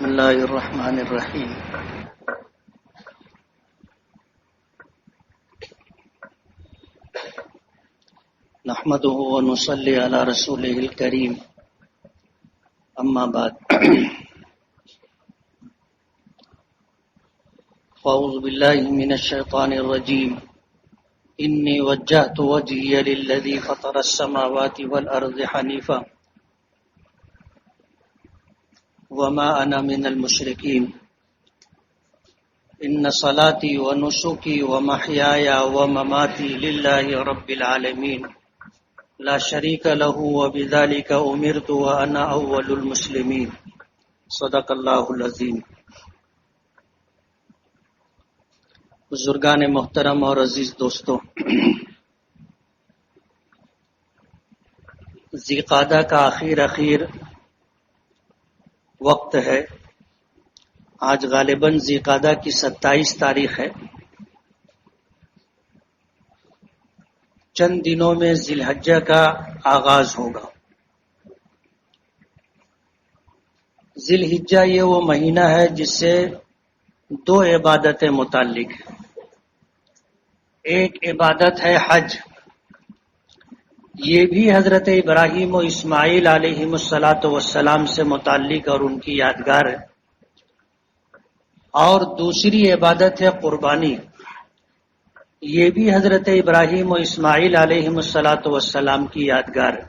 بسم اللہ الرحمن الرحیم نحمده ونصلی علی رسوله الکریم اما بعد فاعوذ باللہ من الشیطان الرجیم انی وجہت وجہی للذی فطر السماوات والارض حنیفا وما انا من المشرکین ان صلاتي ونسكي ومحياي ومماتي لله رب العالمين لا شريك له وبذلك امرت وانا اول المسلمين صدق اللہ العظیم۔ بزرگان محترم اور عزیز دوستوں، ذی قعدہ کا اخیر وقت ہے۔ آج غالباً ذی قعدہ کی 27 تاریخ ہے۔ چند دنوں میں ذی الحجہ کا آغاز ہوگا۔ ذی الحجہ یہ وہ مہینہ ہے جس سے 2 عبادتیں متعلق ہیں۔ ایک عبادت ہے حج، یہ بھی حضرت ابراہیم و اسماعیل علیہ السلام سے متعلق اور ان کی یادگار ہے۔ اور دوسری عبادت ہے قربانی، یہ بھی حضرت ابراہیم و اسماعیل علیہ السلام کی یادگار ہے۔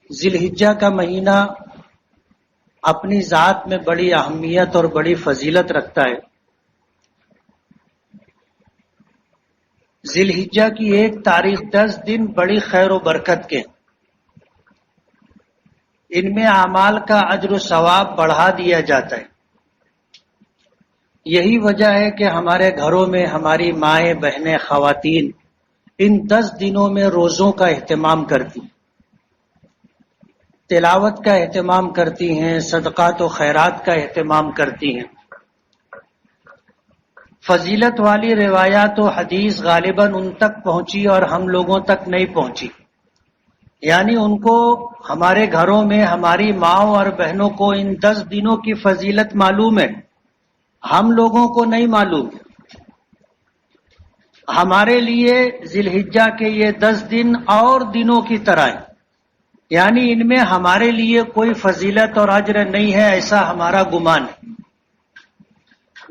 ذی الحجہ کا مہینہ اپنی ذات میں بڑی اہمیت اور بڑی فضیلت رکھتا ہے۔ ذی الحجہ کی ایک تاریخ 10 دن بڑی خیر و برکت کے، ان میں اعمال کا اجر و ثواب بڑھا دیا جاتا ہے۔ یہی وجہ ہے کہ ہمارے گھروں میں ہماری مائیں بہنیں خواتین ان 10 دنوں میں روزوں کا اہتمام کرتی، تلاوت کا اہتمام کرتی ہیں، صدقات و خیرات کا اہتمام کرتی ہیں۔ فضیلت والی روایات و حدیث غالباً ان تک پہنچی اور ہم لوگوں تک نہیں پہنچی، یعنی ان کو ہمارے گھروں میں ہماری ماؤں اور بہنوں کو ان 10 دنوں کی فضیلت معلوم ہے، ہم لوگوں کو نہیں معلوم۔ ہمارے لیے ذی الحجہ کے یہ 10 دن اور دنوں کی طرح ہیں، یعنی ان میں ہمارے لیے کوئی فضیلت اور اجر نہیں ہے، ایسا ہمارا گمان ہے،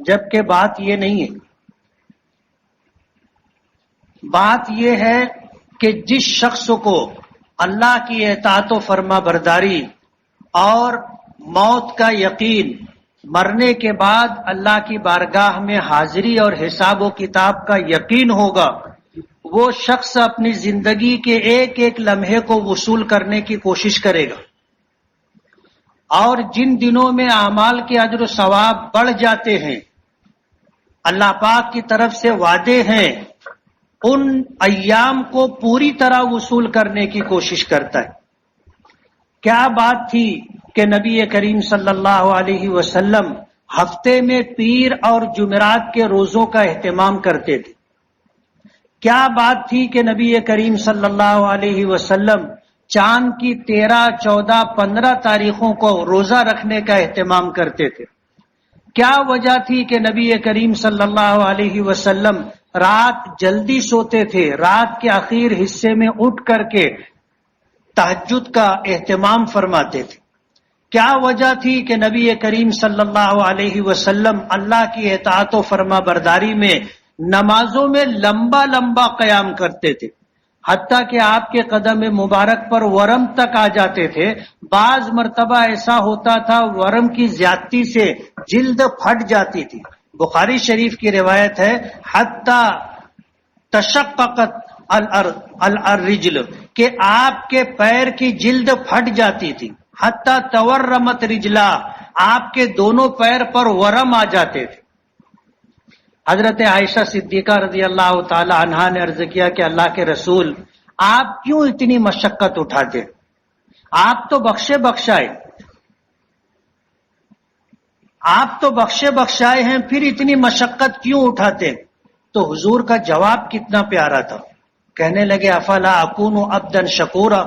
جبکہ بات یہ نہیں ہے۔ بات یہ ہے کہ جس شخص کو اللہ کی اطاعت و فرما برداری اور موت کا یقین، مرنے کے بعد اللہ کی بارگاہ میں حاضری اور حساب و کتاب کا یقین ہوگا، وہ شخص اپنی زندگی کے ایک ایک لمحے کو وصول کرنے کی کوشش کرے گا۔ اور جن دنوں میں اعمال کے اجر و ثواب بڑھ جاتے ہیں، اللہ پاک کی طرف سے وعدے ہیں، ان ایام کو پوری طرح وصول کرنے کی کوشش کرتا ہے۔ کیا بات تھی کہ نبی کریم صلی اللہ علیہ وسلم ہفتے میں پیر اور جمعرات کے روزوں کا اہتمام کرتے تھے؟ کیا بات تھی کہ نبی کریم صلی اللہ علیہ وسلم چاند کی 13، 14، 15 تاریخوں کو روزہ رکھنے کا اہتمام کرتے تھے؟ کیا وجہ تھی کہ نبی کریم صلی اللہ علیہ وسلم رات جلدی سوتے تھے، رات کے آخر حصے میں اٹھ کر کے تہجد کا اہتمام فرماتے تھے؟ کیا وجہ تھی کہ نبی کریم صلی اللہ علیہ وسلم اللہ کی اطاعت و فرما برداری میں نمازوں میں لمبا لمبا قیام کرتے تھے، حتیٰ کہ آپ کے قدم مبارک پر ورم تک آ جاتے تھے؟ بعض مرتبہ ایسا ہوتا تھا ورم کی زیادتی سے جلد پھٹ جاتی تھی۔ بخاری شریف کی روایت ہے، حتیٰ تشققت الرجل، کہ آپ کے پیر کی جلد پھٹ جاتی تھی، حتیٰ تورمت رجلا، آپ کے دونوں پیر پر ورم آ جاتے تھے۔ حضرت عائشہ صدیقہ رضی اللہ تعالی عنہا نے عرض کیا کہ اللہ کے رسول، آپ کیوں اتنی مشقت اٹھاتے؟ آپ تو بخشے بخشائے، آپ تو بخشے بخشائے ہیں، پھر اتنی مشقت کیوں اٹھاتے؟ تو حضور کا جواب کتنا پیارا تھا، کہنے لگے افلا اکون عبدا شکورا،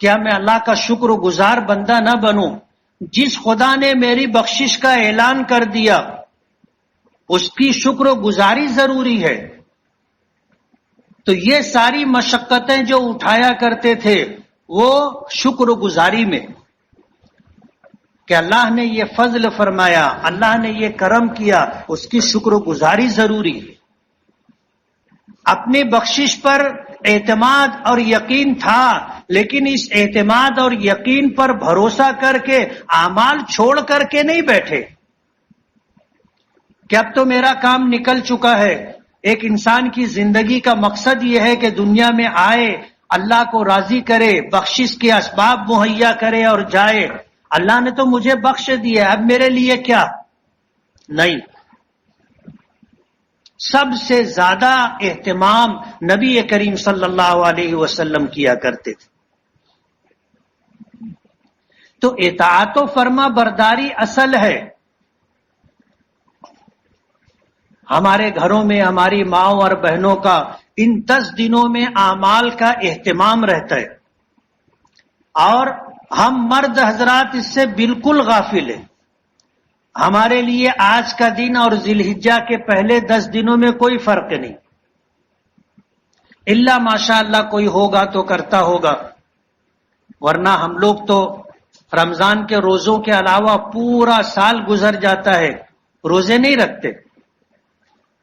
کیا میں اللہ کا شکر گزار بندہ نہ بنوں؟ جس خدا نے میری بخشش کا اعلان کر دیا اس کی شکر گزاری ضروری ہے۔ تو یہ ساری مشقتیں جو اٹھایا کرتے تھے وہ شکر گزاری میں، کہ اللہ نے یہ فضل فرمایا، اللہ نے یہ کرم کیا، اس کی شکر گزاری ضروری ہے۔ اپنی بخشش پر اعتماد اور یقین تھا، لیکن اس اعتماد اور یقین پر بھروسہ کر کے اعمال چھوڑ کر کے نہیں بیٹھے کہ اب تو میرا کام نکل چکا ہے۔ ایک انسان کی زندگی کا مقصد یہ ہے کہ دنیا میں آئے، اللہ کو راضی کرے، بخشش کے اسباب مہیا کرے اور جائے۔ اللہ نے تو مجھے بخش دیا، اب میرے لیے کیا؟ نہیں، سب سے زیادہ اہتمام نبی کریم صلی اللہ علیہ وسلم کیا کرتے تھے۔ تو اطاعت و فرما برداری اصل ہے۔ ہمارے گھروں میں ہماری ماؤں اور بہنوں کا ان 10 دنوں میں اعمال کا اہتمام رہتا ہے، اور ہم مرد حضرات اس سے بالکل غافل ہیں۔ ہمارے لیے آج کا دن اور ذی الحجہ کے پہلے 10 دنوں میں کوئی فرق نہیں، الا ماشاء اللہ کوئی ہوگا تو کرتا ہوگا، ورنہ ہم لوگ تو رمضان کے روزوں کے علاوہ پورا سال گزر جاتا ہے روزے نہیں رکھتے۔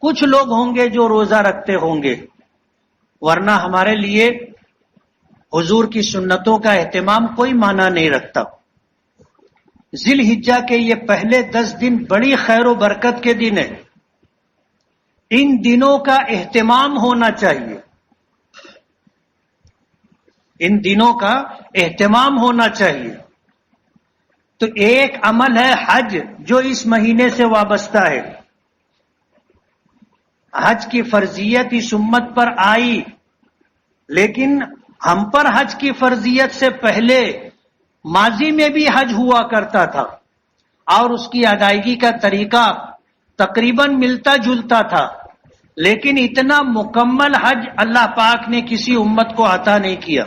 کچھ لوگ ہوں گے جو روزہ رکھتے ہوں گے، ورنہ ہمارے لیے حضور کی سنتوں کا اہتمام کوئی معنی نہیں رکھتا۔ ذی الحجہ کے یہ پہلے 10 دن بڑی خیر و برکت کے دن ہیں، ان دنوں کا اہتمام ہونا چاہیے، ان دنوں کا اہتمام ہونا چاہیے۔ تو ایک عمل ہے حج جو اس مہینے سے وابستہ ہے۔ حج کی فرضیت اس امت پر آئی، لیکن ہم پر حج کی فرضیت سے پہلے ماضی میں بھی حج ہوا کرتا تھا، اور اس کی ادائیگی کا طریقہ تقریباً ملتا جلتا تھا، لیکن اتنا مکمل حج اللہ پاک نے کسی امت کو عطا نہیں کیا۔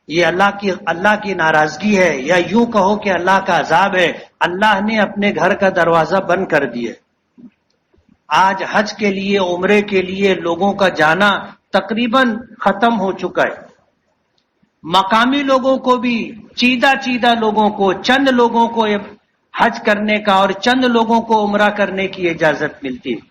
یہ اللہ کی ناراضگی ہے، یا یوں کہو کہ اللہ کا عذاب ہے۔ اللہ نے اپنے گھر کا دروازہ بند کر دیا۔ آج حج کے لیے، عمرے کے لیے لوگوں کا جانا تقریباً ختم ہو چکا ہے۔ مقامی لوگوں کو بھی، چیدہ لوگوں کو، چند لوگوں کو حج کرنے کا اور چند لوگوں کو عمرہ کرنے کی اجازت ملتی ہے۔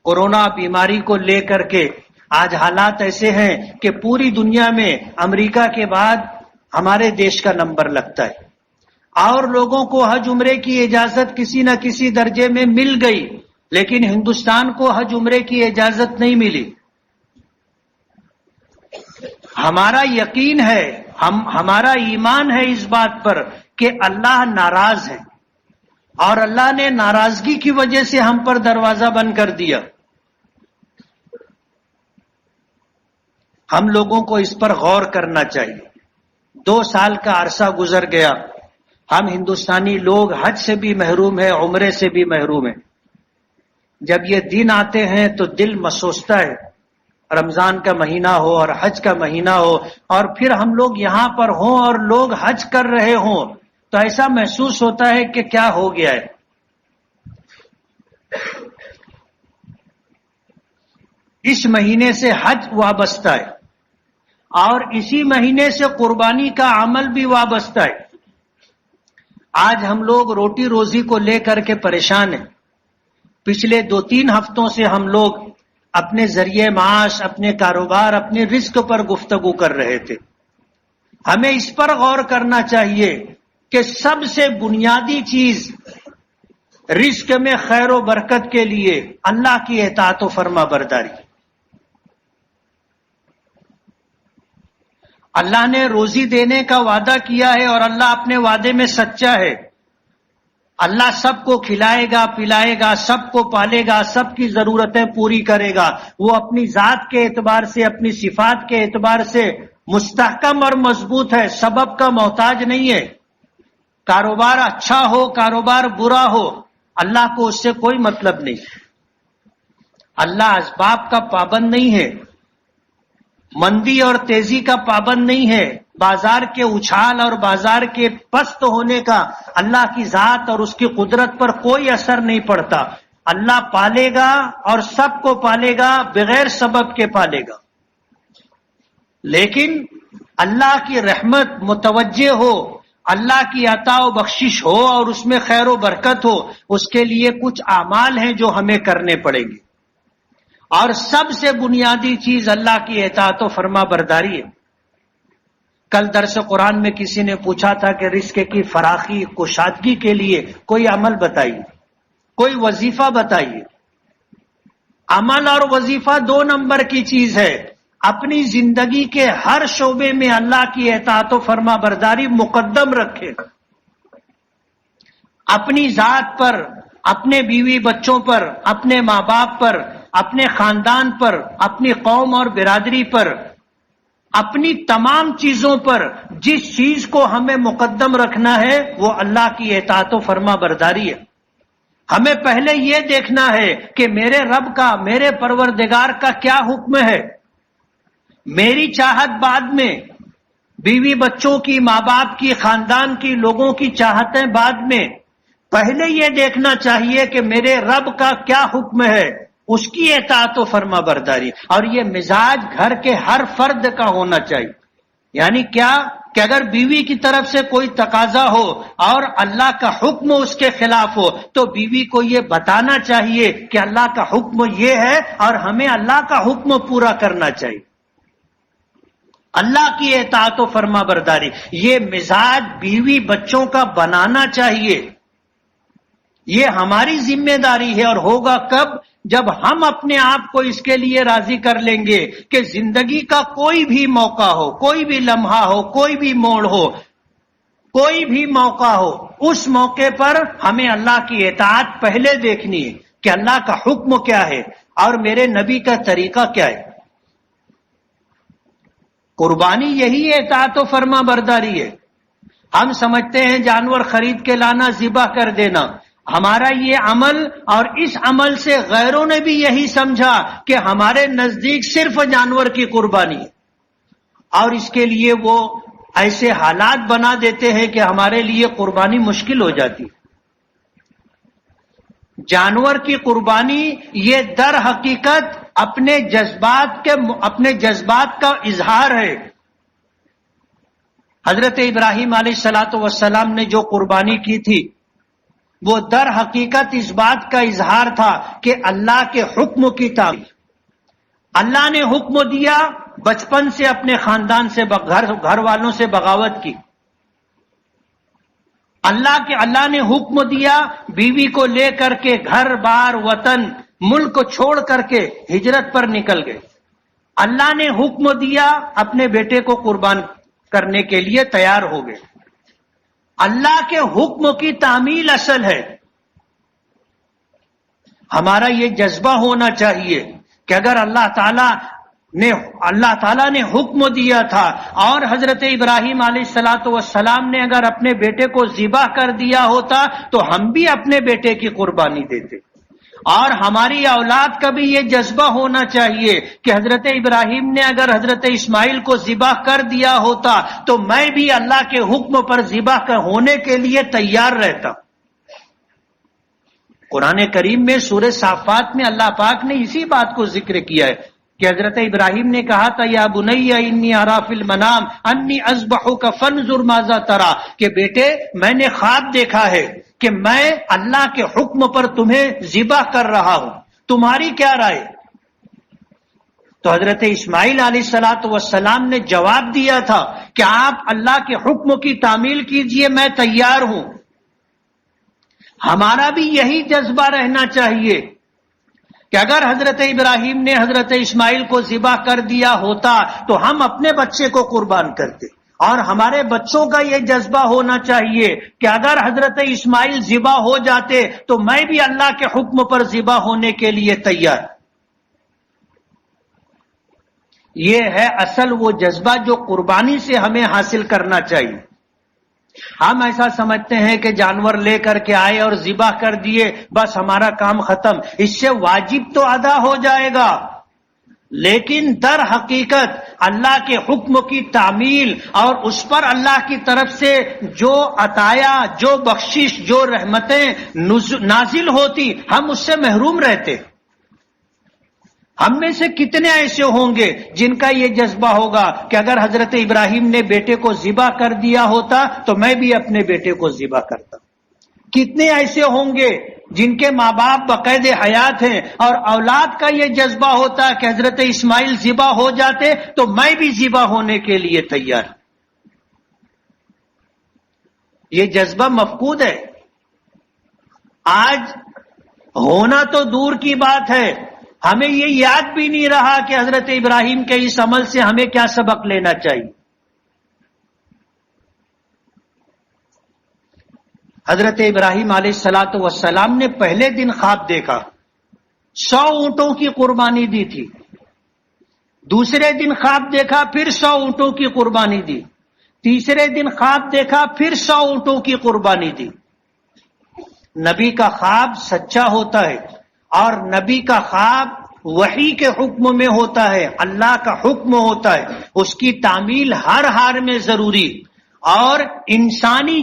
کورونا بیماری کو لے کر کے آج حالات ایسے ہیں کہ پوری دنیا میں امریکہ کے بعد ہمارے دیش کا نمبر لگتا ہے، اور لوگوں کو حج عمرے کی اجازت کسی نہ کسی درجے میں مل گئی، لیکن ہندوستان کو حج عمرے کی اجازت نہیں ملی۔ ہمارا یقین ہے، ہمارا ایمان ہے اس بات پر کہ اللہ ناراض ہے، اور اللہ نے ناراضگی کی وجہ سے ہم پر دروازہ بند کر دیا۔ ہم لوگوں کو اس پر غور کرنا چاہیے۔ 2 سال کا عرصہ گزر گیا، ہم ہندوستانی لوگ حج سے بھی محروم ہیں، عمرے سے بھی محروم ہیں۔ جب یہ دن آتے ہیں تو دل مسوستا ہے، رمضان کا مہینہ ہو اور حج کا مہینہ ہو، اور پھر ہم لوگ یہاں پر ہوں اور لوگ حج کر رہے ہوں، تو ایسا محسوس ہوتا ہے کہ کیا ہو گیا ہے۔ اس مہینے سے حج وابستہ ہے، اور اسی مہینے سے قربانی کا عمل بھی وابستہ ہے۔ آج ہم لوگ روٹی روزی کو لے کر کے پریشان ہیں۔ پچھلے 2-3 ہفتوں سے ہم لوگ اپنے ذریعے معاش، اپنے کاروبار، اپنے رزق پر گفتگو کر رہے تھے۔ ہمیں اس پر غور کرنا چاہیے کہ سب سے بنیادی چیز رزق میں خیر و برکت کے لیے اللہ کی اطاعت و فرما برداری۔ اللہ نے روزی دینے کا وعدہ کیا ہے، اور اللہ اپنے وعدے میں سچا ہے۔ اللہ سب کو کھلائے گا، پلائے گا، سب کو پالے گا، سب کی ضرورتیں پوری کرے گا۔ وہ اپنی ذات کے اعتبار سے، اپنی صفات کے اعتبار سے مستحکم اور مضبوط ہے، سبب کا محتاج نہیں ہے۔ کاروبار اچھا ہو، کاروبار برا ہو، اللہ کو اس سے کوئی مطلب نہیں۔ اللہ اسباب کا پابند نہیں ہے، مندی اور تیزی کا پابند نہیں ہے، بازار کے اچھال اور بازار کے پست ہونے کا اللہ کی ذات اور اس کی قدرت پر کوئی اثر نہیں پڑتا. اللہ پالے گا اور سب کو پالے گا، بغیر سبب کے پالے گا. لیکن اللہ کی رحمت متوجہ ہو، اللہ کی عطا و بخشش ہو اور اس میں خیر و برکت ہو، اس کے لیے کچھ اعمال ہیں جو ہمیں کرنے پڑیں گے. اور سب سے بنیادی چیز اللہ کی اطاعت و فرما برداری ہے. کل درس قرآن میں کسی نے پوچھا تھا کہ رزق کی فراخی کشادگی کے لیے کوئی عمل بتائیے، کوئی وظیفہ بتائیے. عمل اور وظیفہ 2 نمبر کی چیز ہے. اپنی زندگی کے ہر شعبے میں اللہ کی اطاعت و فرما برداری مقدم رکھے. اپنی ذات پر، اپنے بیوی بچوں پر، اپنے ماں باپ پر، اپنے خاندان پر، اپنی قوم اور برادری پر، اپنی تمام چیزوں پر جس چیز کو ہمیں مقدم رکھنا ہے وہ اللہ کی اطاعت و فرما برداری ہے. ہمیں پہلے یہ دیکھنا ہے کہ میرے رب کا، میرے پروردگار کا کیا حکم ہے. میری چاہت بعد میں، بیوی بچوں کی، ماں باپ کی، خاندان کی، لوگوں کی چاہتیں بعد میں. پہلے یہ دیکھنا چاہیے کہ میرے رب کا کیا حکم ہے، اس کی اطاعت و فرما برداری. اور یہ مزاج گھر کے ہر فرد کا ہونا چاہیے. یعنی کیا کہ اگر بیوی کی طرف سے کوئی تقاضا ہو اور اللہ کا حکم اس کے خلاف ہو تو بیوی کو یہ بتانا چاہیے کہ اللہ کا حکم یہ ہے اور ہمیں اللہ کا حکم پورا کرنا چاہیے. اللہ کی اطاعت و فرما برداری، یہ مزاج بیوی بچوں کا بنانا چاہیے. یہ ہماری ذمہ داری ہے. اور ہوگا کب؟ جب ہم اپنے آپ کو اس کے لیے راضی کر لیں گے کہ زندگی کا کوئی بھی موقع ہو، کوئی بھی لمحہ ہو، کوئی بھی موڑ ہو، کوئی بھی موقع ہو، اس موقع پر ہمیں اللہ کی اطاعت پہلے دیکھنی ہے کہ اللہ کا حکم کیا ہے اور میرے نبی کا طریقہ کیا ہے. قربانی یہی اطاعت و فرما برداری ہے. ہم سمجھتے ہیں جانور خرید کے لانا، ذبح کر دینا. ہمارا یہ عمل اور اس عمل سے غیروں نے بھی یہی سمجھا کہ ہمارے نزدیک صرف جانور کی قربانی ہے، اور اس کے لیے وہ ایسے حالات بنا دیتے ہیں کہ ہمارے لیے قربانی مشکل ہو جاتی. جانور کی قربانی یہ در حقیقت اپنے جذبات کا اظہار ہے. حضرت ابراہیم علیہ الصلوۃ والسلام نے جو قربانی کی تھی وہ در حقیقت اس بات کا اظہار تھا کہ اللہ کے حکم کی تعمیل. اللہ نے حکم دیا، بچپن سے اپنے خاندان سے، گھر والوں سے بغاوت کی. اللہ نے حکم دیا، بیوی کو لے کر کے گھر بار وطن ملک کو چھوڑ کر کے ہجرت پر نکل گئے. اللہ نے حکم دیا، اپنے بیٹے کو قربان کرنے کے لیے تیار ہو گئے. اللہ کے حکم کی تعمیل اصل ہے. ہمارا یہ جذبہ ہونا چاہیے کہ اگر اللہ تعالیٰ نے حکم دیا تھا اور حضرت ابراہیم علیہ الصلوۃ والسلام نے اگر اپنے بیٹے کو ذبح کر دیا ہوتا تو ہم بھی اپنے بیٹے کی قربانی دیتے. اور ہماری اولاد کا بھی یہ جذبہ ہونا چاہیے کہ حضرت ابراہیم نے اگر حضرت اسماعیل کو ذبح کر دیا ہوتا تو میں بھی اللہ کے حکم پر ذبح ہونے کے لیے تیار رہتا. قرآن کریم میں سورہ صافات میں اللہ پاک نے اسی بات کو ذکر کیا ہے کہ حضرت ابراہیم نے کہا تھا یا بنی انی ارا فی المنام انی اذبحک فانظر ماذا ترى، کہ بیٹے میں نے خواب دیکھا ہے کہ میں اللہ کے حکم پر تمہیں ذبح کر رہا ہوں، تمہاری کیا رائے؟ تو حضرت اسماعیل علیہ الصلوۃ والسلام نے جواب دیا تھا کہ آپ اللہ کے حکم کی تعمیل کیجئے، میں تیار ہوں. ہمارا بھی یہی جذبہ رہنا چاہیے کہ اگر حضرت ابراہیم نے حضرت اسماعیل کو ذبح کر دیا ہوتا تو ہم اپنے بچے کو قربان کرتے. اور ہمارے بچوں کا یہ جذبہ ہونا چاہیے کہ اگر حضرت اسماعیل ذبح ہو جاتے تو میں بھی اللہ کے حکم پر ذبح ہونے کے لیے تیار. یہ ہے اصل وہ جذبہ جو قربانی سے ہمیں حاصل کرنا چاہیے. ہم ایسا سمجھتے ہیں کہ جانور لے کر کے آئے اور ذبح کر دیے، بس ہمارا کام ختم، اس سے واجب تو ادا ہو جائے گا. لیکن در حقیقت اللہ کے حکم کی تعمیل اور اس پر اللہ کی طرف سے جو عطایا، جو بخشش، جو رحمتیں نازل ہوتی، ہم اس سے محروم رہتے۔ ہم میں سے کتنے ایسے ہوں گے جن کا یہ جذبہ ہوگا کہ اگر حضرت ابراہیم نے بیٹے کو ذبح کر دیا ہوتا تو میں بھی اپنے بیٹے کو ذبح کرتا؟ کتنے ایسے ہوں گے جن کے ماں باپ بقید حیات ہیں اور اولاد کا یہ جذبہ ہوتا کہ حضرت اسماعیل ذبح ہو جاتے تو میں بھی ذبح ہونے کے لیے تیار۔ یہ جذبہ مفقود ہے، آج ہونا تو دور کی بات ہے، ہمیں یہ یاد بھی نہیں رہا کہ حضرت ابراہیم کے اس عمل سے ہمیں کیا سبق لینا چاہیے۔ حضرت ابراہیم علیہ الصلاۃ والسلام نے پہلے دن خواب دیکھا، 100 اونٹوں کی قربانی دی تھی۔ دوسرے دن خواب دیکھا، پھر 100 اونٹوں کی قربانی دی۔ تیسرے دن خواب دیکھا، پھر 100 اونٹوں کی قربانی دی۔ نبی کا خواب سچا ہوتا ہے، اور نبی کا خواب وحی کے حکم میں ہوتا ہے، اللہ کا حکم ہوتا ہے، اس کی تعمیل ہر حال میں ضروری۔ اور انسانی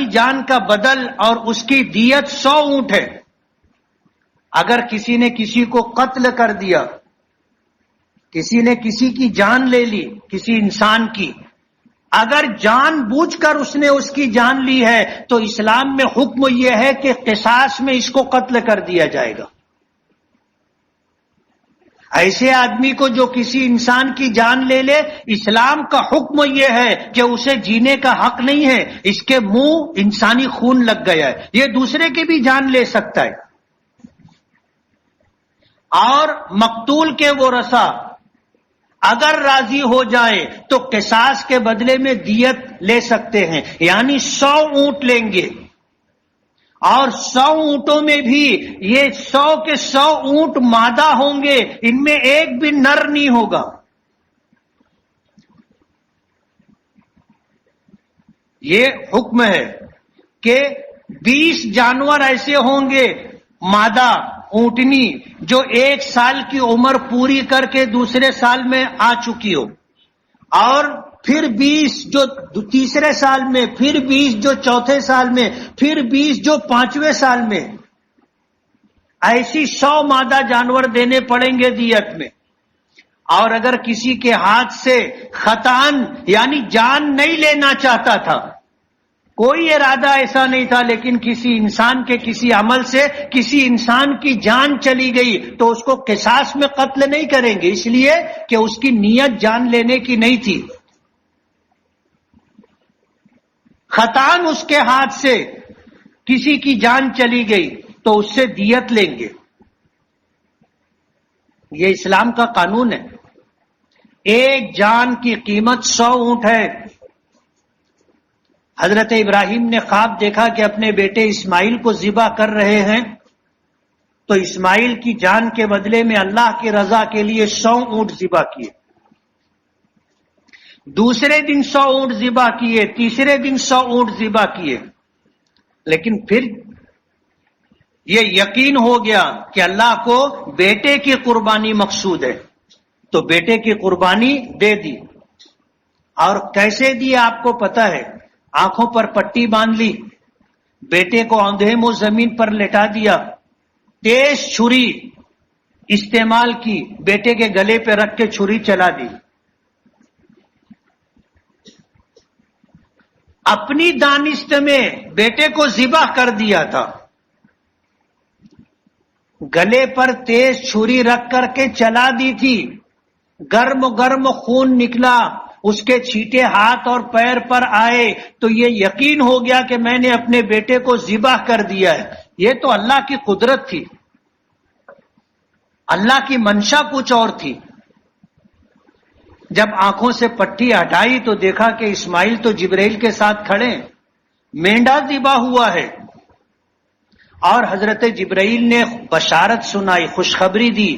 جان کا بدل اور اس کی دیت 100 اونٹ ہے۔ اگر کسی نے کسی کو قتل کر دیا، کسی نے کسی کی جان لے لی، کسی انسان کی، اگر جان بوجھ کر اس نے اس کی جان لی ہے تو اسلام میں حکم یہ ہے کہ قصاص میں اس کو قتل کر دیا جائے گا۔ ایسے آدمی کو جو کسی انسان کی جان لے لے، اسلام کا حکم یہ ہے کہ اسے جینے کا حق نہیں ہے، اس کے منہ انسانی خون لگ گیا ہے، یہ دوسرے کی بھی جان لے سکتا ہے۔ اور مقتول کے ورثہ اگر راضی ہو جائے تو قصاص کے بدلے میں دیت لے سکتے ہیں، یعنی 100 اونٹ لیں گے، اور 100 اونٹوں میں بھی یہ 100 کے 100 اونٹ مادہ ہوں گے، ان میں ایک بھی نر نہیں ہوگا۔ یہ حکم ہے کہ 20 جانور ایسے ہوں گے مادہ اونٹنی جو 1 سال کی عمر پوری کر کے دوسرے سال میں آ چکی ہو، اور پھر 20 جو تیسرے سال میں، پھر 20 جو چوتھے سال میں، پھر 20 جو 5ویں سال میں، ایسی 100 مادہ جانور دینے پڑیں گے دیت میں۔ اور اگر کسی کے ہاتھ سے خطاً یعنی جان نہیں لینا چاہتا تھا، کوئی ارادہ ایسا نہیں تھا، لیکن کسی انسان کے کسی عمل سے کسی انسان کی جان چلی گئی تو اس کو قصاص میں قتل نہیں کریں گے، اس لیے کہ اس کی نیت جان لینے کی نہیں تھی۔ خطاً اس کے ہاتھ سے کسی کی جان چلی گئی تو اس سے دیت لیں گے۔ یہ اسلام کا قانون ہے۔ ایک جان کی قیمت 100 اونٹ ہے۔ حضرت ابراہیم نے خواب دیکھا کہ اپنے بیٹے اسماعیل کو ذبح کر رہے ہیں، تو اسماعیل کی جان کے بدلے میں اللہ کی رضا کے لیے 100 اونٹ ذبح کیے۔ دوسرے دن 100 اونٹ ذبح کیے، تیسرے دن 100 اونٹ ذبح کیے، لیکن پھر یہ یقین ہو گیا کہ اللہ کو بیٹے کی قربانی مقصود ہے، تو بیٹے کی قربانی دے دی۔ اور کیسے دی آپ کو پتہ ہے، آنکھوں پر پٹی باندھ لی، بیٹے کو اندھے منہ زمین پر لٹا دیا، تیز چھری استعمال کی، بیٹے کے گلے پہ رکھ کے چھری چلا دی۔ اپنی دانست میں بیٹے کو ذبح کر دیا تھا، گلے پر تیز چھری رکھ کر کے چلا دی تھی، گرم گرم خون نکلا، اس کے چھینٹے ہاتھ اور پیر پر آئے تو یہ یقین ہو گیا کہ میں نے اپنے بیٹے کو ذبح کر دیا ہے۔ یہ تو اللہ کی قدرت تھی، اللہ کی منشا کچھ اور تھی۔ جب آنکھوں سے پٹی ہٹائی تو دیکھا کہ اسماعیل تو جبرائیل کے ساتھ کھڑے، مینڈا ذبح ہوا ہے، اور حضرت جبرائیل نے بشارت سنائی، خوشخبری دی،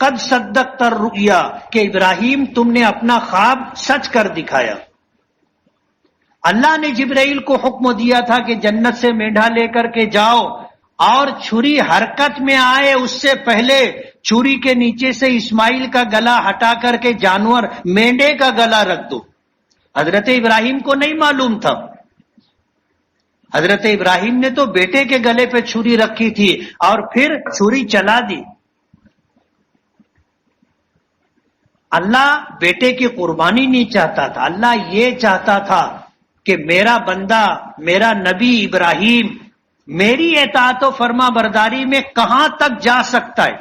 قد صدقت الرؤیا، کہ ابراہیم تم نے اپنا خواب سچ کر دکھایا۔ اللہ نے جبرائیل کو حکم دیا تھا کہ جنت سے مینڈا لے کر کے جاؤ اور چھری حرکت میں آئے اس سے پہلے چھری کے نیچے سے اسماعیل کا گلا ہٹا کر کے جانور مینڈے کا گلا رکھ دو. حضرت ابراہیم کو نہیں معلوم تھا. حضرت ابراہیم نے تو بیٹے کے گلے پہ چھری رکھی تھی اور پھر چھری چلا دی. اللہ بیٹے کی قربانی نہیں چاہتا تھا. اللہ یہ چاہتا تھا کہ میرا بندہ، میرا نبی ابراہیم میری اطاعت و فرما برداری میں کہاں تک جا سکتا ہے.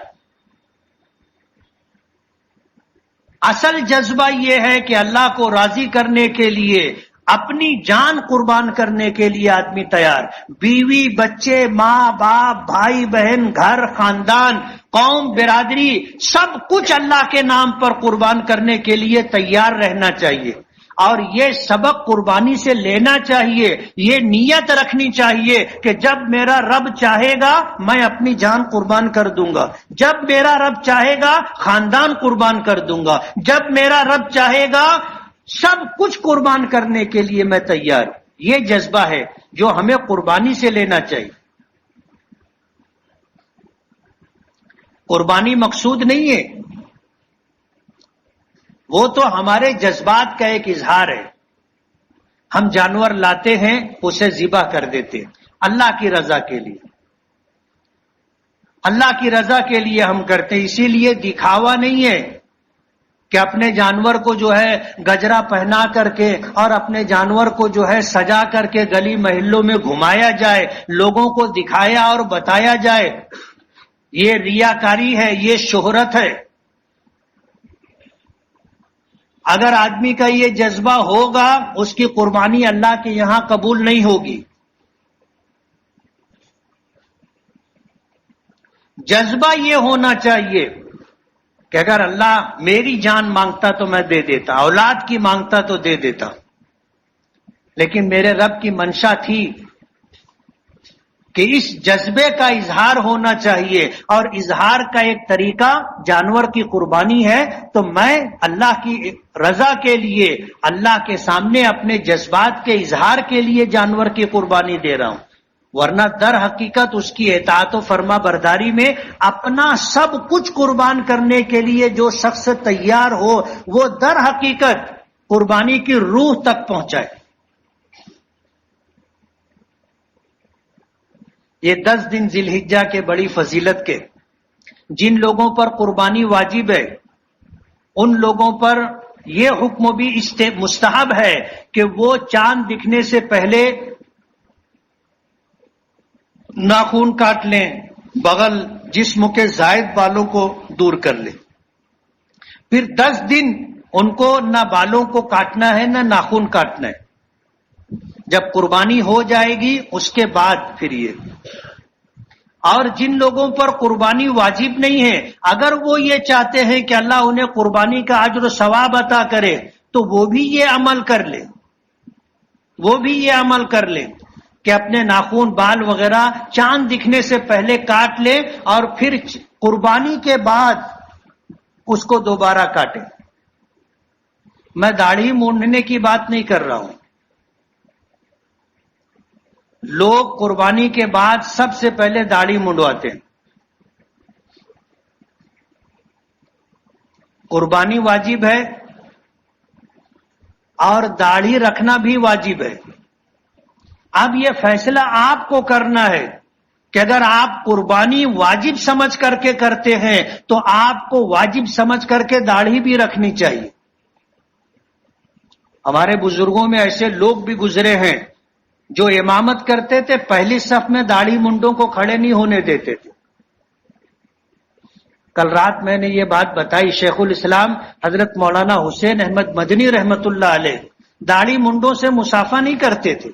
اصل جذبہ یہ ہے کہ اللہ کو راضی کرنے کے لیے اپنی جان قربان کرنے کے لیے آدمی تیار. بیوی، بچے، ماں باپ، بھائی بہن، گھر، خاندان، قوم، برادری، سب کچھ اللہ کے نام پر قربان کرنے کے لیے تیار رہنا چاہیے. اور یہ سبق قربانی سے لینا چاہیے. یہ نیت رکھنی چاہیے کہ جب میرا رب چاہے گا میں اپنی جان قربان کر دوں گا، جب میرا رب چاہے گا خاندان قربان کر دوں گا، جب میرا رب چاہے گا سب کچھ قربان کرنے کے لیے میں تیار. یہ جذبہ ہے جو ہمیں قربانی سے لینا چاہیے. قربانی مقصود نہیں ہے، وہ تو ہمارے جذبات کا ایک اظہار ہے. ہم جانور لاتے ہیں، اسے ذبح کر دیتے ہیں اللہ کی رضا کے لیے. اللہ کی رضا کے لیے ہم کرتے ہیں. اسی لیے دکھاوا نہیں ہے کہ اپنے جانور کو جو ہے گجرا پہنا کر کے اور اپنے جانور کو جو ہے سجا کر کے گلی محلوں میں گھمایا جائے، لوگوں کو دکھایا اور بتایا جائے. یہ ریاکاری ہے، یہ شہرت ہے. اگر آدمی کا یہ جذبہ ہوگا اس کی قربانی اللہ کے یہاں قبول نہیں ہوگی. جذبہ یہ ہونا چاہیے کہ اگر اللہ میری جان مانگتا تو میں دے دیتا، اولاد کی مانگتا تو دے دیتا، لیکن میرے رب کی منشا تھی کہ اس جذبے کا اظہار ہونا چاہیے. اور اظہار کا ایک طریقہ جانور کی قربانی ہے. تو میں اللہ کی رضا کے لیے اللہ کے سامنے اپنے جذبات کے اظہار کے لیے جانور کی قربانی دے رہا ہوں. ورنہ در حقیقت اس کی اطاعت و فرما برداری میں اپنا سب کچھ قربان کرنے کے لیے جو شخص تیار ہو وہ در حقیقت قربانی کی روح تک پہنچائے. یہ 10 دن ذی الحجہ کے بڑی فضیلت کے، جن لوگوں پر قربانی واجب ہے ان لوگوں پر یہ حکم بھی مستحب ہے کہ وہ چاند دکھنے سے پہلے ناخن کاٹ لیں، بغل جسم کے زائد بالوں کو دور کر لیں. پھر 10 دن ان کو نہ بالوں کو کاٹنا ہے نہ ناخن کاٹنا ہے. جب قربانی ہو جائے گی اس کے بعد پھر یہ. اور جن لوگوں پر قربانی واجب نہیں ہے اگر وہ یہ چاہتے ہیں کہ اللہ انہیں قربانی کا اجر و ثواب عطا کرے تو وہ بھی یہ عمل کر لے، وہ بھی یہ عمل کر لے کہ اپنے ناخن بال وغیرہ چاند دکھنے سے پہلے کاٹ لے اور پھر قربانی کے بعد اس کو دوبارہ کاٹے. میں داڑھی مونڈنے کی بات نہیں کر رہا ہوں. لوگ قربانی کے بعد سب سے پہلے داڑھی منڈواتے ہیں. قربانی واجب ہے اور داڑھی رکھنا بھی واجب ہے. اب یہ فیصلہ آپ کو کرنا ہے کہ اگر آپ قربانی واجب سمجھ کر کے کرتے ہیں تو آپ کو واجب سمجھ کر کے داڑھی بھی رکھنی چاہیے. ہمارے بزرگوں میں ایسے لوگ بھی گزرے ہیں جو امامت کرتے تھے، پہلی صف میں داڑھی منڈوں کو کھڑے نہیں ہونے دیتے تھے. کل رات میں نے یہ بات بتائی، شیخ الاسلام حضرت مولانا حسین احمد مدنی رحمت اللہ علیہ داڑھی منڈوں سے مصافحہ نہیں کرتے تھے،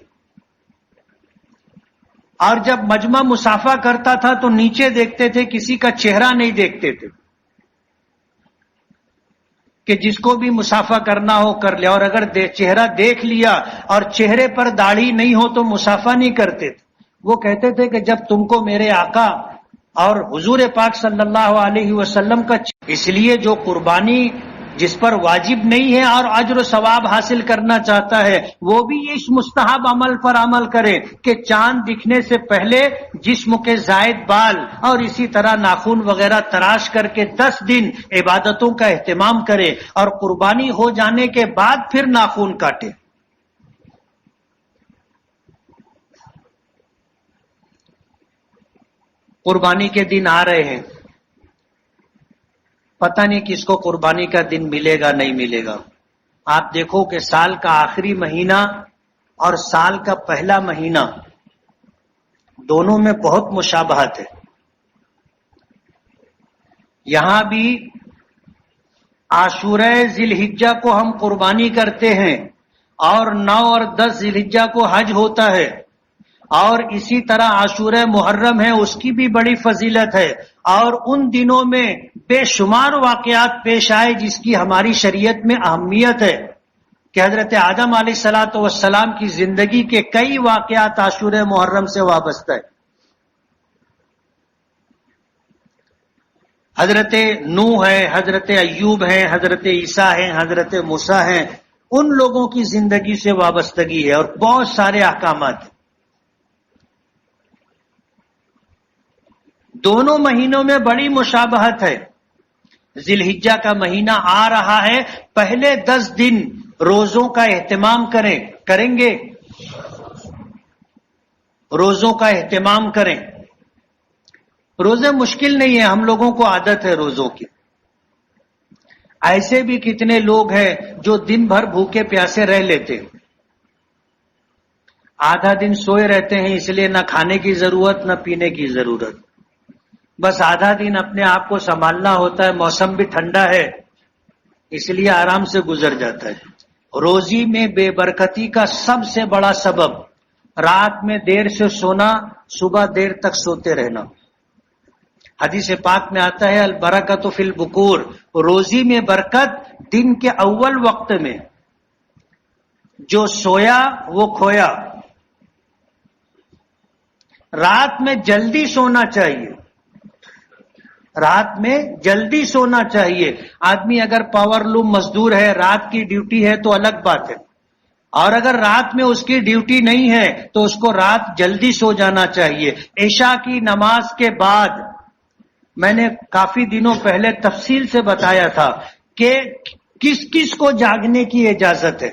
اور جب مجمع مصافحہ کرتا تھا تو نیچے دیکھتے تھے، کسی کا چہرہ نہیں دیکھتے تھے کہ جس کو بھی مصافحہ کرنا ہو کر لے. اور اگر چہرہ دیکھ لیا اور چہرے پر داڑھی نہیں ہو تو مصافحہ نہیں کرتے تھے. وہ کہتے تھے کہ جب تم کو میرے آقا اور حضور پاک صلی اللہ علیہ وسلم کا، اس لیے جو قربانی جس پر واجب نہیں ہے اور اجر و ثواب حاصل کرنا چاہتا ہے وہ بھی اس مستحب عمل پر عمل کرے کہ چاند دکھنے سے پہلے جسم کے زائد بال اور اسی طرح ناخن وغیرہ تراش کر کے 10 دن عبادتوں کا اہتمام کرے اور قربانی ہو جانے کے بعد پھر ناخن کاٹے. قربانی کے دن آ رہے ہیں، پتہ نہیں کس کو قربانی کا دن ملے گا نہیں ملے گا. آپ دیکھو کہ سال کا آخری مہینہ اور سال کا پہلا مہینہ دونوں میں بہت مشابہت ہے. یہاں بھی عاشورہ ذی الحجہ کو ہم قربانی کرتے ہیں اور 9 اور 10 ذی الحجہ کو حج ہوتا ہے، اور اسی طرح عاشورہ محرم ہے، اس کی بھی بڑی فضیلت ہے، اور ان دنوں میں بے شمار واقعات پیش آئے جس کی ہماری شریعت میں اہمیت ہے کہ حضرت آدم علیہ الصلوۃ والسلام کی زندگی کے کئی واقعات عاشورہ محرم سے وابستہ ہے. حضرت نوح ہے، حضرت ایوب ہے، حضرت عیسیٰ ہیں، حضرت موسیٰ ہیں، ان لوگوں کی زندگی سے وابستگی ہے اور بہت سارے احکامات ہیں. دونوں مہینوں میں بڑی مشابہت ہے. ذی الحجہ کا مہینہ آ رہا ہے، پہلے 10 دن روزوں کا اہتمام کریں گے، روزوں کا اہتمام کریں. روزے مشکل نہیں ہے، ہم لوگوں کو عادت ہے روزوں کی. ایسے بھی کتنے لوگ ہیں جو دن بھر بھوکے پیاسے رہ لیتے، آدھا دن سوئے رہتے ہیں، اس لیے نہ کھانے کی ضرورت نہ پینے کی ضرورت، بس آدھا دن اپنے آپ کو سنبھالنا ہوتا ہے. موسم بھی ٹھنڈا ہے اس لیے آرام سے گزر جاتا ہے. روزی میں بے برکتی کا سب سے بڑا سبب رات میں دیر سے سونا، صبح دیر تک سوتے رہنا. حدیث پاک میں آتا ہے البرکۃ فی البکور، روزی میں برکت دن کے اول وقت میں. جو سویا وہ کھویا. رات میں جلدی سونا چاہیے، رات میں جلدی سونا چاہیے. آدمی اگر پاور لوم مزدور ہے، رات کی ڈیوٹی ہے تو الگ بات ہے، اور اگر رات میں اس کی ڈیوٹی نہیں ہے تو اس کو رات جلدی سو جانا چاہیے. عشاء کی نماز کے بعد میں نے کافی دنوں پہلے تفصیل سے بتایا تھا کہ کس کس کو جاگنے کی اجازت ہے.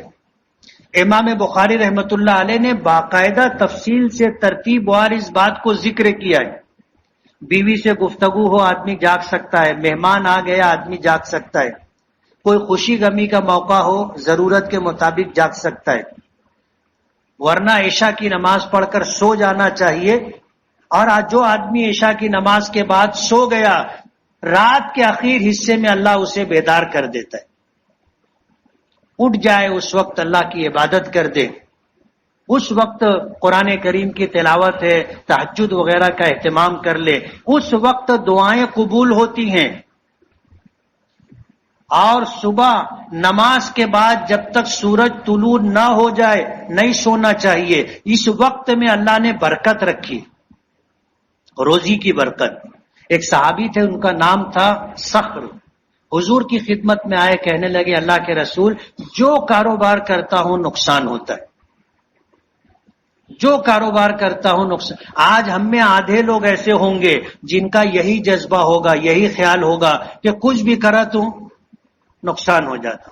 امام بخاری رحمت اللہ علیہ نے باقاعدہ تفصیل سے ترتیب وار اس بات کو ذکر کیا ہے. بیوی سے گفتگو ہو آدمی جاگ سکتا ہے، مہمان آ گیا آدمی جاگ سکتا ہے، کوئی خوشی غمی کا موقع ہو ضرورت کے مطابق جاگ سکتا ہے، ورنہ عشاء کی نماز پڑھ کر سو جانا چاہیے. اور آج جو آدمی عشاء کی نماز کے بعد سو گیا، رات کے آخر حصے میں اللہ اسے بیدار کر دیتا ہے. اٹھ جائے اس وقت اللہ کی عبادت کر دے، اس وقت قرآن کریم کی تلاوت ہے، تہجد وغیرہ کا اہتمام کر لے، اس وقت دعائیں قبول ہوتی ہیں. اور صبح نماز کے بعد جب تک سورج طلوع نہ ہو جائے نہیں سونا چاہیے. اس وقت میں اللہ نے برکت رکھی، روزی کی برکت. ایک صحابی تھے، ان کا نام تھا صخر. حضور کی خدمت میں آئے، کہنے لگے اللہ کے رسول جو کاروبار کرتا ہوں نقصان ہوتا ہے، جو کاروبار کرتا ہوں نقصان. آج ہم میں آدھے لوگ ایسے ہوں گے جن کا یہی جذبہ ہوگا، یہی خیال ہوگا کہ کچھ بھی کرا تو نقصان ہو جاتا.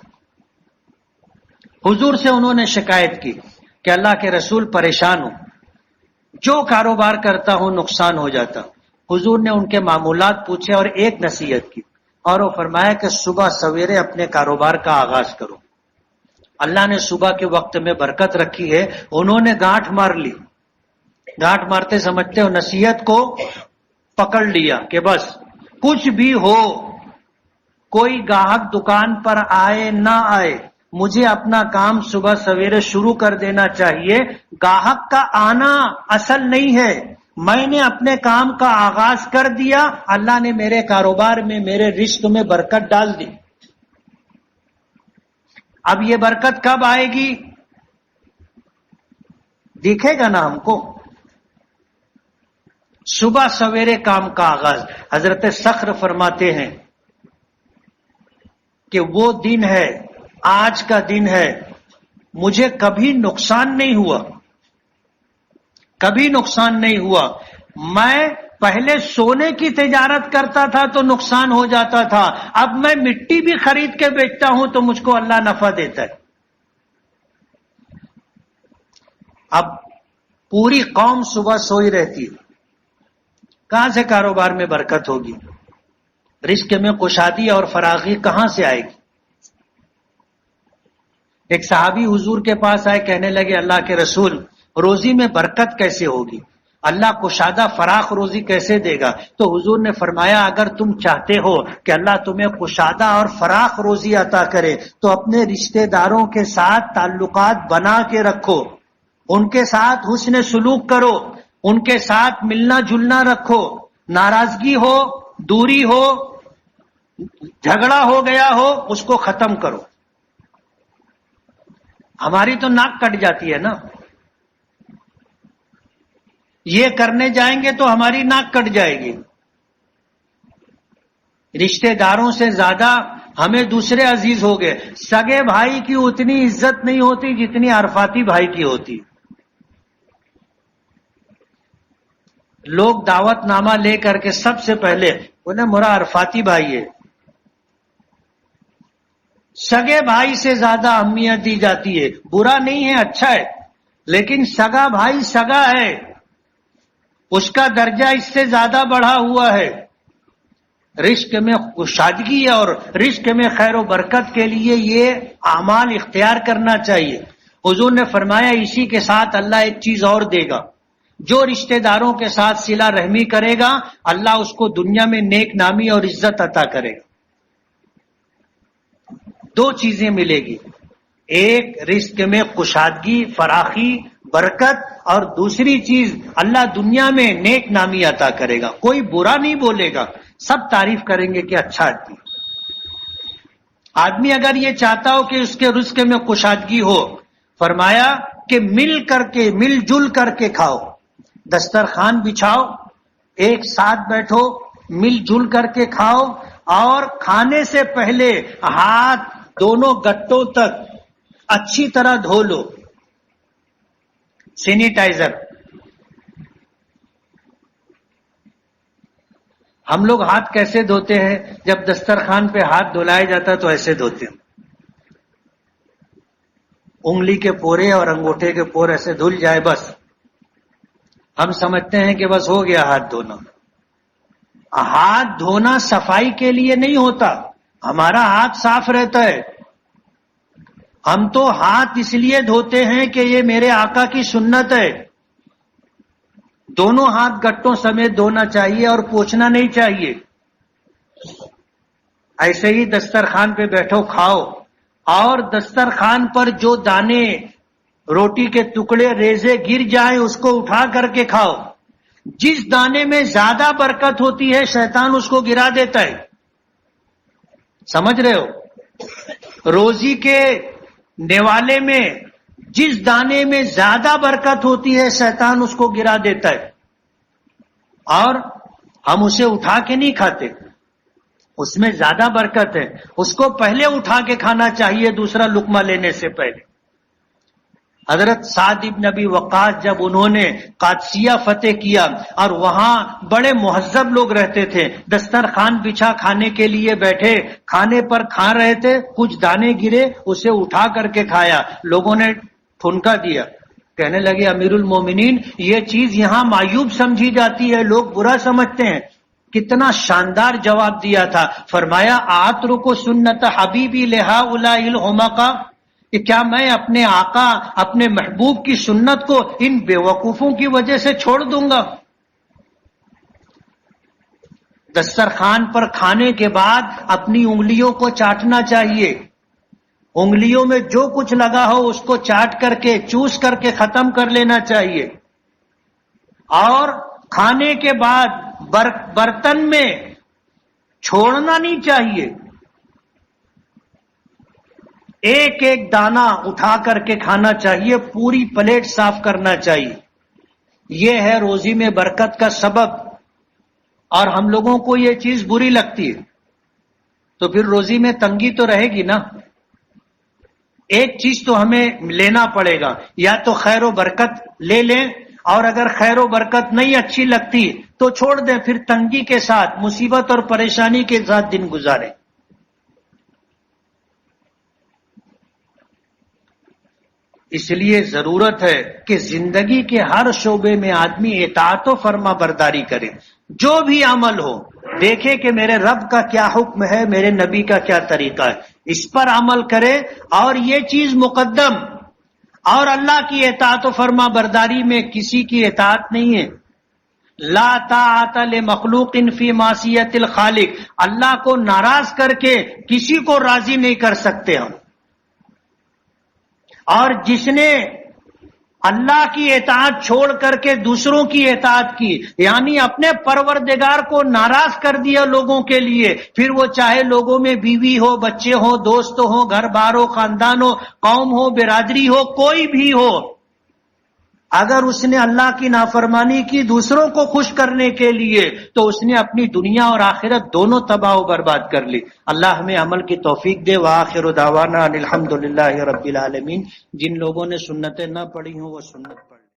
حضور سے انہوں نے شکایت کی کہ اللہ کے رسول پریشان ہوں، جو کاروبار کرتا ہوں نقصان ہو جاتا. حضور نے ان کے معمولات پوچھے اور ایک نصیحت کی، اور وہ فرمایا کہ صبح سویرے اپنے کاروبار کا آغاز کرو. اللہ نے صبح کے وقت میں برکت رکھی ہے. انہوں نے گانٹھ مار لی، گانٹھ مارتے سمجھتے ہو نصیحت کو پکڑ لیا کہ بس کچھ بھی ہو، کوئی گاہک دکان پر آئے نہ آئے، مجھے اپنا کام صبح سویرے شروع کر دینا چاہیے. گاہک کا آنا اصل نہیں ہے، میں نے اپنے کام کا آغاز کر دیا، اللہ نے میرے کاروبار میں میرے رزق میں برکت ڈال دی. اب یہ برکت کب آئے گی دیکھے گا نا ہم کو. صبح سویرے کام کا آغاز. حضرت صخر فرماتے ہیں کہ وہ دن ہے، آج کا دن ہے، مجھے کبھی نقصان نہیں ہوا، کبھی نقصان نہیں ہوا۔ میں پہلے سونے کی تجارت کرتا تھا تو نقصان ہو جاتا تھا، اب میں مٹی بھی خرید کے بیچتا ہوں تو مجھ کو اللہ نفع دیتا ہے۔ اب پوری قوم صبح سوئی رہتی ہے، کہاں سے کاروبار میں برکت ہوگی؟ رزق میں کشادی اور فراغی کہاں سے آئے گی؟ ایک صحابی حضور کے پاس آئے، کہنے لگے اللہ کے رسول، روزی میں برکت کیسے ہوگی؟ اللہ کشادہ فراخ روزی کیسے دے گا؟ تو حضور نے فرمایا اگر تم چاہتے ہو کہ اللہ تمہیں کشادہ اور فراخ روزی عطا کرے تو اپنے رشتہ داروں کے ساتھ تعلقات بنا کے رکھو، ان کے ساتھ حسن سلوک کرو، ان کے ساتھ ملنا جلنا رکھو، ناراضگی ہو، دوری ہو، جھگڑا ہو گیا ہو، اس کو ختم کرو۔ ہماری تو ناک کٹ جاتی ہے نا، یہ کرنے جائیں گے تو ہماری ناک کٹ جائے گی۔ رشتہ داروں سے زیادہ ہمیں دوسرے عزیز ہو گئے، سگے بھائی کی اتنی عزت نہیں ہوتی جتنی عرفاتی بھائی کی ہوتی۔ لوگ دعوت نامہ لے کر کے سب سے پہلے انہیں میرا عرفاتی بھائی ہے، سگے بھائی سے زیادہ اہمیت دی جاتی ہے۔ برا نہیں ہے، اچھا ہے، لیکن سگا بھائی سگا ہے، اس کا درجہ اس سے زیادہ بڑھا ہوا ہے۔ رزق میں کشادگی اور رزق میں خیر و برکت کے لیے یہ اعمال اختیار کرنا چاہیے۔ حضور نے فرمایا اسی کے ساتھ اللہ ایک چیز اور دے گا، جو رشتہ داروں کے ساتھ صلہ رحمی کرے گا اللہ اس کو دنیا میں نیک نامی اور عزت عطا کرے گا۔ دو چیزیں ملے گی، ایک رزق میں کشادگی، فراخی، برکت، اور دوسری چیز اللہ دنیا میں نیک نامی عطا کرے گا۔ کوئی برا نہیں بولے گا، سب تعریف کریں گے کہ اچھا آدمی۔ آدمی اگر یہ چاہتا ہو کہ اس کے رزق میں کشادگی ہو، فرمایا کہ مل جل کر کے کھاؤ، دسترخوان بچھاؤ، ایک ساتھ بیٹھو، مل جل کر کے کھاؤ، اور کھانے سے پہلے ہاتھ دونوں گٹوں تک اچھی طرح دھو لو، سینیٹائزر۔ ہم لوگ ہاتھ کیسے دھوتے ہیں؟ جب دسترخوان پہ ہاتھ دھلایا جاتا تو ایسے دھوتے ہیں، انگلی کے پورے اور انگوٹھے کے پور ایسے دھل جائے بس، ہم سمجھتے ہیں کہ بس ہو گیا ہاتھ دھونا۔ ہاتھ دھونا صفائی کے لیے نہیں ہوتا، ہمارا ہاتھ صاف رہتا ہے۔ ہم تو ہاتھ اس لیے دھوتے ہیں کہ یہ میرے آقا کی سنت ہے، دونوں ہاتھ گٹوں سمیت دھونا چاہیے اور پوچھنا نہیں چاہیے۔ ایسے ہی دسترخوان پہ بیٹھو، کھاؤ، اور دسترخوان پر جو دانے روٹی کے ٹکڑے ریزے گر جائیں اس کو اٹھا کر کے کھاؤ۔ جس دانے میں زیادہ برکت ہوتی ہے شیطان اس کو گرا دیتا ہے، سمجھ رہے ہو؟ روزی کے نیوالے میں جس دانے میں زیادہ برکت ہوتی ہے شیطان اس کو گرا دیتا ہے، اور ہم اسے اٹھا کے نہیں کھاتے، اس میں زیادہ برکت ہے، اس کو پہلے اٹھا کے کھانا چاہیے دوسرا لقمہ لینے سے پہلے۔ حضرت سعد بن ابی وقاص جب انہوں نے قادسیہ فتح کیا اور وہاں بڑے مہذب لوگ رہتے تھے، دسترخوان بچھا کھانے کے لیے بیٹھے، کھانے پر کھا رہے تھے، کچھ دانے گرے، اسے اٹھا کر کے کھایا، لوگوں نے ٹھنکا دیا، کہنے لگے امیر المومنین یہ چیز یہاں معیوب سمجھی جاتی ہے، لوگ برا سمجھتے ہیں۔ کتنا شاندار جواب دیا تھا، فرمایا آترک سنت حبیبی لہؤلاء الحمقاء، کہ کیا میں اپنے آقا اپنے محبوب کی سنت کو ان بے وقوفوں کی وجہ سے چھوڑ دوں گا؟ دسترخوان پر کھانے کے بعد اپنی انگلیوں کو چاٹنا چاہیے، انگلیوں میں جو کچھ لگا ہو اس کو چاٹ کر کے چوس کر کے ختم کر لینا چاہیے، اور کھانے کے بعد برتن میں چھوڑنا نہیں چاہیے، ایک ایک دانہ اٹھا کر کے کھانا چاہیے، پوری پلیٹ صاف کرنا چاہیے۔ یہ ہے روزی میں برکت کا سبب، اور ہم لوگوں کو یہ چیز بری لگتی ہے۔ تو پھر روزی میں تنگی تو رہے گی نا. ایک چیز تو ہمیں لینا پڑے گا، یا تو خیر و برکت لے لیں، اور اگر خیر و برکت نہیں اچھی لگتی تو چھوڑ دیں، پھر تنگی کے ساتھ، مصیبت اور پریشانی کے ساتھ دن گزاریں. اس لیے ضرورت ہے کہ زندگی کے ہر شعبے میں آدمی اطاعت و فرما برداری کرے. جو بھی عمل ہو دیکھے کہ میرے رب کا کیا حکم ہے، میرے نبی کا کیا طریقہ ہے، اس پر عمل کرے. اور یہ چیز مقدم، اور اللہ کی اطاعت و فرما برداری میں کسی کی اطاعت نہیں ہے. لا طاعت لمخلوق فی معصیت الخالق. اللہ کو ناراض کر کے کسی کو راضی نہیں کر سکتے ہم. اور جس نے اللہ کی اطاعت چھوڑ کر کے دوسروں کی اطاعت کی، یعنی اپنے پروردگار کو ناراض کر دیا لوگوں کے لیے، پھر وہ چاہے لوگوں میں بیوی ہو، بچے ہو، دوست ہو، گھر بار ہو، خاندان ہو، قوم ہو، برادری ہو، کوئی بھی ہو، اگر اس نے اللہ کی نافرمانی کی دوسروں کو خوش کرنے کے لیے تو اس نے اپنی دنیا اور آخرت دونوں تباہ و برباد کر لی. اللہ ہمیں عمل کی توفیق دے. وآخر دعوانا ان الحمدللہ رب العالمین. جن لوگوں نے سنتیں نہ پڑھی ہوں وہ سنت پڑھ